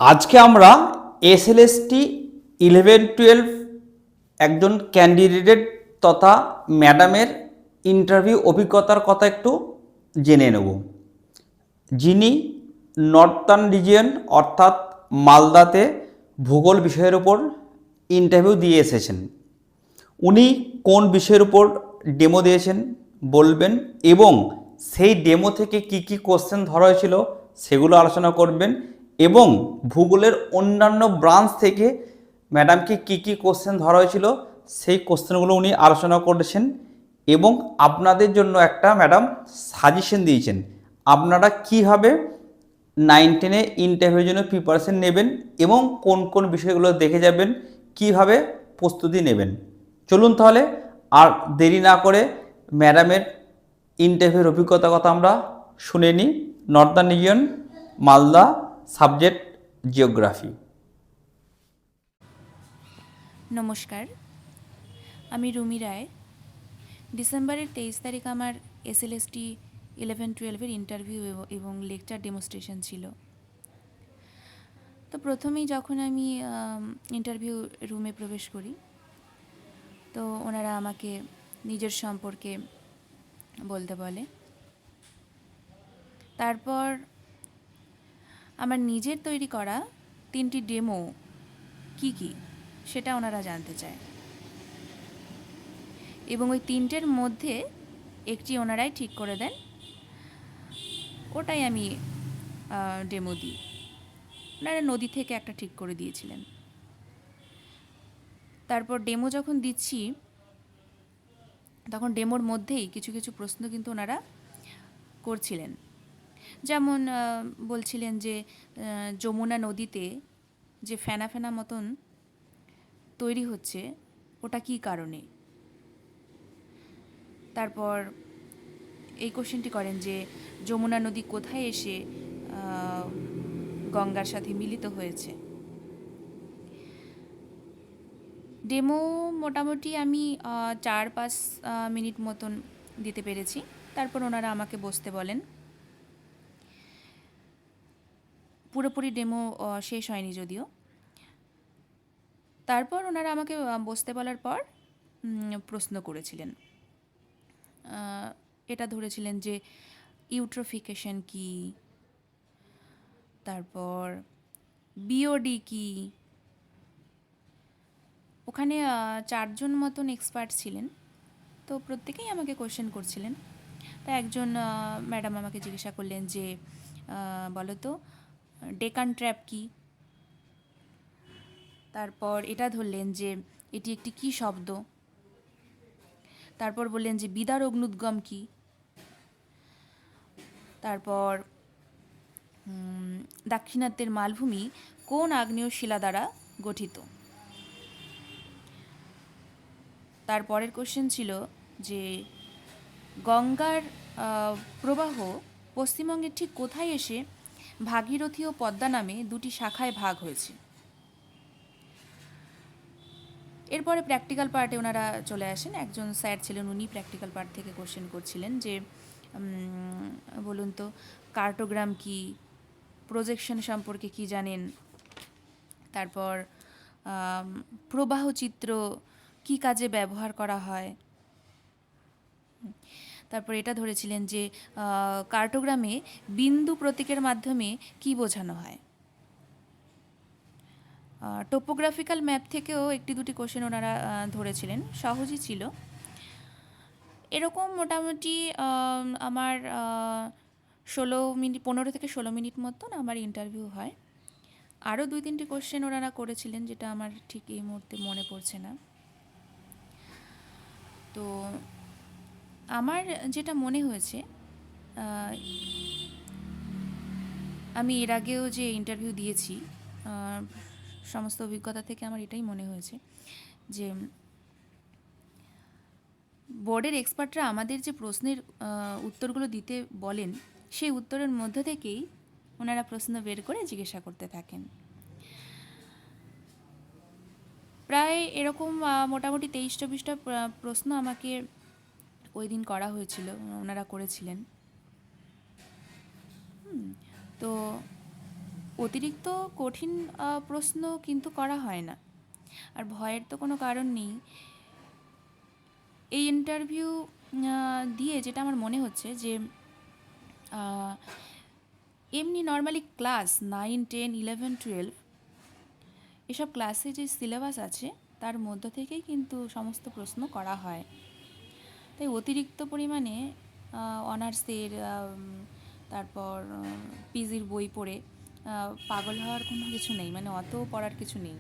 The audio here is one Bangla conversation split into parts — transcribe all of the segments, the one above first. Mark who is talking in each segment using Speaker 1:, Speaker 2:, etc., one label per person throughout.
Speaker 1: আজকে আমরা এসএলএসটি 11-12 একজন ক্যান্ডিডেট তথা ম্যাডামের ইন্টারভিউ অভিজ্ঞতার কথা একটু জেনে নেব। যিনি নর্থার্ন রিজিয়ন অর্থাৎ মালদাতে ভূগোল বিষয়ের উপর ইন্টারভিউ দিয়ে এসেছেন। উনি কোন বিষয়ের উপর ডেমো দিয়েছেন বলবেন এবং সেই ডেমো থেকে কি কি কোশ্চেন ধরা হয়েছিল সেগুলো আলোচনা করবেন এবং ভূগোলের অন্যান্য ব্রাঞ্চ থেকে ম্যাডামকে কি কি কোশ্চেন ধরা হয়েছিল সেই কোশ্চেনগুলো উনি আলোচনা করেছেন এবং আপনাদের জন্য একটা ম্যাডাম সাজেশন দিয়েছেন আপনারা কীভাবে 9-10 ইন্টারভিউর জন্য প্রিপারেশন নেবেন এবং কোন কোন বিষয়গুলো দেখে যাবেন, কিভাবে প্রস্তুতি নেবেন। চলুন তাহলে আর দেরি না করে ম্যাডামের ইন্টারভিউর অভিজ্ঞতার কথা আমরা শুনে নিই। Northern region, Malda, subject geography.
Speaker 2: নমস্কার, আমি রুমি রায়। ডিসেম্বরের 23 তারিখ আমার এসএলএসটি 11-12 ইন্টারভিউ এবং লেকচার ডেমনস্ট্রেশন ছিল। তো প্রথমেই যখন আমি ইন্টারভিউ রুমে প্রবেশ করি, তো ওনারা আমাকে নিজের সম্পর্কে বলতে বলে। তারপর আমার নিজের তৈরি করা 3টি ডেমো কি সেটা ওনারা জানতে চায় এবং ওই 3টের মধ্যে একটি ওনারাই ঠিক করে দেন, ওটাই আমি ডেমো দিই। ওনারা নদী থেকে একটা ঠিক করে দিয়েছিলেন। তারপর ডেমো যখন দিচ্ছি তখন ডেমোর মধ্যেই কিছু কিছু প্রশ্ন কিন্তু ওনারা করছিলেন। যেমন বলছিলেন যে যমুনা নদীতে যে ফেনা ফেনা মতন তৈরি হচ্ছে ওটা কী কারণে। তারপর এই কোশ্চেনটি করেন যে যমুনা নদী কোথায় এসে গঙ্গার সাথে মিলিত হয়েছে। ডেমো মোটামুটি আমি 4-5 মিনিট মতন দিতে পেরেছি। তারপর ওনারা আমাকে বসতে বলেন। পুরোপুরি ডেমো শেষ হয়নি যদিও। তারপর ওনারা আমাকে বসতে বলার পর প্রশ্ন করেছিলেন। এটা ধরেছিলেন যে ইউট্রোফিকেশন কি, তারপর বিওডি কি। ওখানে 4জন মতন এক্সপার্ট ছিলেন, তো প্রত্যেকেই আমাকে কোশ্চেন করছিলেন। তা একজন ম্যাডাম আমাকে জিজ্ঞাসা করলেন যে বলো তো ডেকান ট্র্যাপ কি। তারপর এটা ধরলেন যে এটি একটি কী শব্দ। তারপর বললেন যে বিদার অগ্নুদ্গম কি। তারপর দাক্ষিণাত্যের মালভূমি কোন আগ্নেয় শিলা দ্বারা গঠিত। তারপরের কোশ্চেন ছিল যে গঙ্গার প্রবাহ পশ্চিমবঙ্গের ঠিক কোথায় এসে ভাগীরথী ও পদ্মা নামে 2টি শাখায় ভাগ হয়েছে। এরপরে প্র্যাকটিক্যাল পার্টে ওনারা চলে আসেন। একজন স্যার ছিলেন, উনি প্র্যাকটিক্যাল পার্ট থেকে কোশ্চেন করছিলেন যে বলুন তো কার্টোগ্রাম কি, প্রজেকশন সম্পর্কে কি জানেন, তারপর প্রবাহ চিত্র কি কাজে ব্যবহার করা হয়। তারপর এটা ধরেছিলেন যে কার্টোগ্রামে বিন্দু প্রতীকের মাধ্যমে কি বোঝানো হয়। টোপোগ্রাফিক্যাল ম্যাপ থেকেও 1-2টি কোশ্চেন ওনারা ধরেছিলেন, সহজই ছিল। এরকম মোটামুটি আমার 15 থেকে 16 মিনিট মতন আমার ইন্টারভিউ হয়। আরও 2-3টি কোশ্চেন ওনারা করেছিলেন যেটা আমার ঠিক এই মুহূর্তে মনে পড়ছে না। তো আমার যেটা মনে হয়েছে, আমি এর আগেও যে ইন্টারভিউ দিয়েছি সমস্ত অভিজ্ঞতা থেকে আমার এটাই মনে হয়েছে যে বোর্ডের এক্সপার্টরা আমাদের যে প্রশ্নের উত্তরগুলো দিতে বলেন সেই উত্তরের মধ্যে থেকেই ওনারা প্রশ্ন বের করে জিজ্ঞাসা করতে থাকেন। প্রায় এরকম মোটামুটি 23-24টা প্রশ্ন আমাকে ওই দিন করা হয়েছিল, ওনারা করেছিলেন। তো অতিরিক্ত কঠিন প্রশ্ন কিন্তু করা হয় না, আর ভয়ের তো কোনো কারণ নেই। এই ইন্টারভিউ দিয়ে যেটা আমার মনে হচ্ছে যে আহ, এমনি নর্মালি ক্লাস 9, 10, 11, 12 এসব ক্লাসে যে সিলেবাস আছে তার মধ্য থেকেই কিন্তু সমস্ত প্রশ্ন করা হয়। তাই অতিরিক্ত পরিমাণে অনার্সের তারপর পিজির বই পড়ে পাগল হওয়ার কোনো কিছু নেই, মানে অত পড়ার কিছু নেই।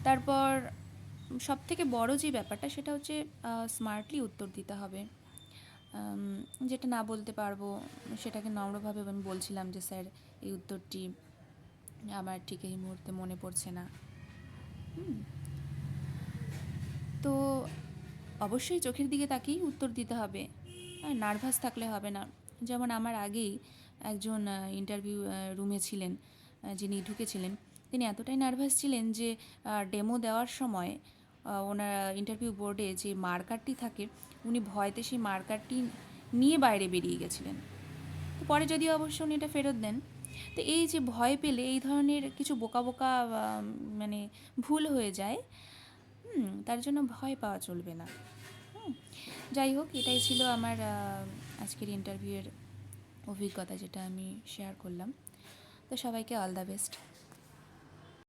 Speaker 2: তারপর সবথেকে বড় যে ব্যাপারটা সেটা হচ্ছে স্মার্টলি উত্তর দিতে হবে। যেটা না বলতে পারবো সেটাকে নম্রভাবে আমি বলছিলাম যে স্যার এই উত্তরটি আমার ঠিক এই মুহূর্তে মনে পড়ছে না। তো অবশ্যই চোখের দিকে তাকিয়েই উত্তর দিতে হবে, নার্ভাস থাকলে হবে না। যেমন আমার আগেই একজন ইন্টারভিউ রুমে ছিলেন, যিনি ঢুকেছিলেন, তিনি এতটাই নার্ভাস ছিলেন যে ডেমো দেওয়ার সময় ওনার ইন্টারভিউ বোর্ডে যে মার্কারটি থাকে উনি ভয়তে সেই মার্কারটি নিয়ে বাইরে বেরিয়ে গেছিলেন। তো পরে যদিও অবশ্য উনি এটা ফেরত দেন। তো এই যে ভয় পেলে এই ধরনের কিছু বোকা বোকা মানে ভুল হয়ে যায়, তার জন্য ভয় পাওয়া চলবে না। যাই হোক, এটাই ছিল আমার আজকের ইন্টারভিউয়ের অভিজ্ঞতা, যেটা আমি শেয়ার করলাম। তো সবাইকে অল দ্য বেস্ট।